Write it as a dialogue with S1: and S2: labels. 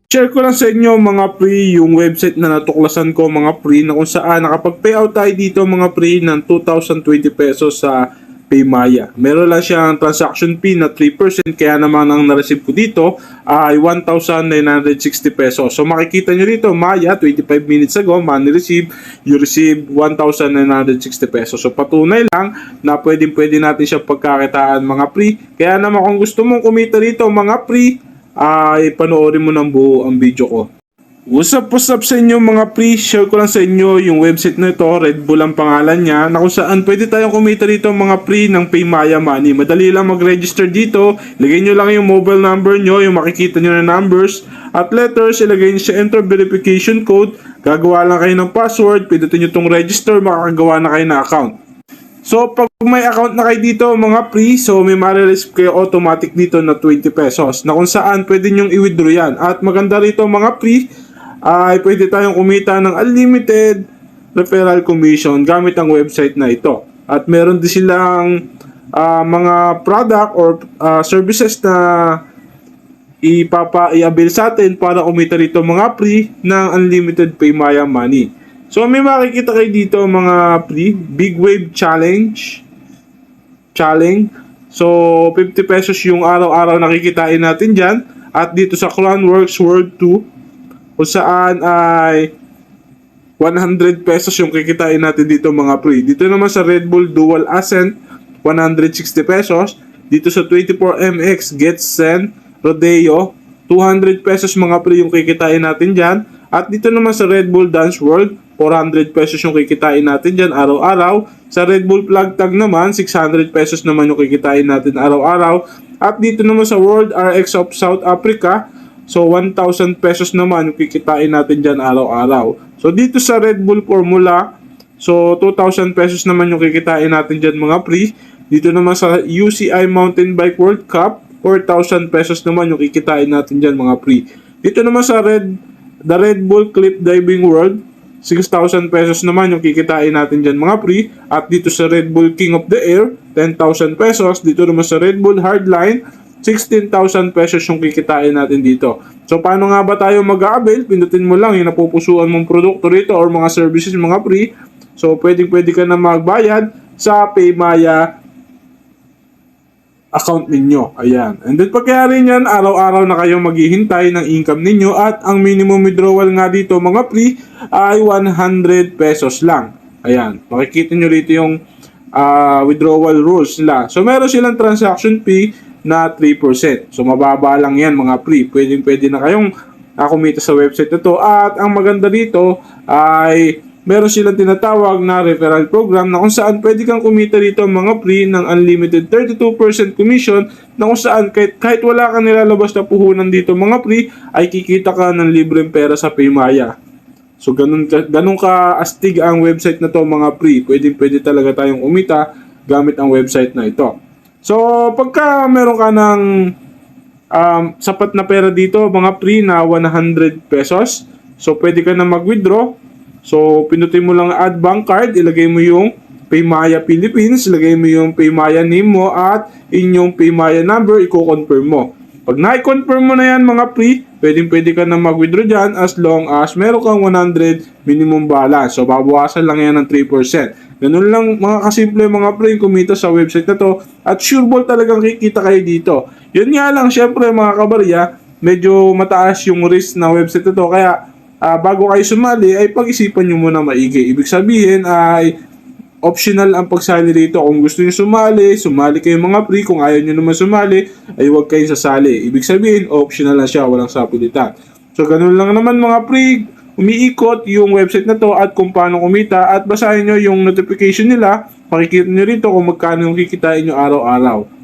S1: Share ko lang sa inyo mga pre yung website na natuklasan ko mga pre na kung saan nakapag-payout tayo dito mga pre ng 2,020 pesos sa Paymaya. Meron lang siyang transaction fee na 3% kaya naman ang na-receive ko dito ay 1,960 pesos. So makikita nyo dito Maya 25 minutes ago money receive, you receive 1,960 pesos. So patunay lang na pwede natin siya pagkakitaan mga pre. Kaya naman kung gusto mong kumita dito mga pre ay panoorin mo ng buo ang video ko. What's up sa inyo mga pre, share ko lang sa inyo yung website na ito, Red Bull ang pangalan niya, na kung saan pwede tayong kumita dito mga pre ng Paymaya Money. Madali lang mag-register dito, ilagay nyo lang yung mobile number nyo, yung makikita nyo na numbers at letters, ilagay nyo sa enter verification code, gagawa lang kayo ng password, pindutin nyo itong register, makakagawa na kayo ng account. So, pag may account na kayo dito mga pre, so may marireceive kayo automatic dito na 20 pesos na kung saan pwede nyong i-withdraw yan. At maganda rito mga pre, ay pwede tayong kumita ng unlimited referral commission gamit ang website na ito. At meron din silang mga product or services na i-avail sa atin para kumita rito mga pre ng unlimited Paymaya Money. So may makikita kayo dito mga pre, Big Wave Challenge. So 50 pesos yung araw-araw nakikitain natin dyan. At dito sa Crownworks World 2 kung saan ay 100 pesos yung kikitain natin dito mga pre. Dito naman sa Red Bull Dual Ascent 160 pesos. Dito sa 24MX Get Send Rodeo 200 pesos mga pre yung kikitain natin dyan. At dito naman sa Red Bull Dance World 400 pesos yung kikitain natin dyan araw-araw. Sa Red Bull Plug Tag naman, 600 pesos naman yung kikitain natin araw-araw. At dito naman sa World RX of South Africa, so 1,000 pesos naman yung kikitain natin dyan araw-araw. So dito sa Red Bull Formula, so 2,000 pesos naman yung kikitain natin dyan mga pre. Dito naman sa UCI Mountain Bike World Cup, 4,000 pesos naman yung kikitain natin dyan mga pre. Dito naman sa The Red Bull Cliff Diving World, 6,000 pesos naman yung kikitain natin dyan mga pre. At dito sa Red Bull King of the Air, 10,000 pesos. Dito naman sa Red Bull Hardline, 16,000 pesos yung kikitain natin dito. So paano nga ba tayo mag-avail? Pindutin mo lang yung napupusuan mong produkto rito or mga services mga pre. So pwede ka na magbayad sa Paymaya account ninyo. Ayan. And then pagkayari niyan, araw-araw na kayong maghihintay ng income ninyo at ang minimum withdrawal nga dito mga pre ay 100 pesos lang. Ayan. Makikita nyo rito yung withdrawal rules nila. So meron silang transaction fee na 3%. So mababa lang yan mga pre. Pwede na kayong kumita sa website na to. At ang maganda dito ay meron silang tinatawag na referral program na kung saan pwede kang kumita dito mga pre ng unlimited 32% commission na kung saan kahit wala kang nilalabas na puhunan dito mga pre ay kikita ka ng libreng pera sa Paymaya. So ganun ka astig ang website na to mga pre. Pwede talaga tayong kumita gamit ang website na ito. So pagka meron ka ng sapat na pera dito mga pre na 100 pesos, so pwede ka na mag-withdraw. So, pinutin mo lang add bank card, ilagay mo yung Paymaya Philippines, ilagay mo yung Paymaya name mo at inyong Paymaya number, i-confirm mo. Pag na-confirm mo na yan mga pre, pwede ka na mag-withdraw dyan as long as meron kang 100 minimum balance. So, babawasan lang yan ng 3%. Ganun lang mga kasimple mga pre, kumita sa website na to at sureball talagang kikita kayo dito. Yun nga lang, syempre mga kabarya, medyo mataas yung risk na website na to kaya bago kayo sumali ay pag-isipan nyo muna maigi. Ibig sabihin ay optional ang pagsali rito. Kung gusto nyo sumali kayo mga pre. Kung ayaw nyo naman sumali ay huwag kayong sasali. Ibig sabihin optional lang siya, walang sapilitan. So ganun lang naman mga pre, umiikot yung website na to at kung paano kumita at basahin nyo yung notification nila. Makikita nyo rito kung magkano yung kikitain nyo araw-araw.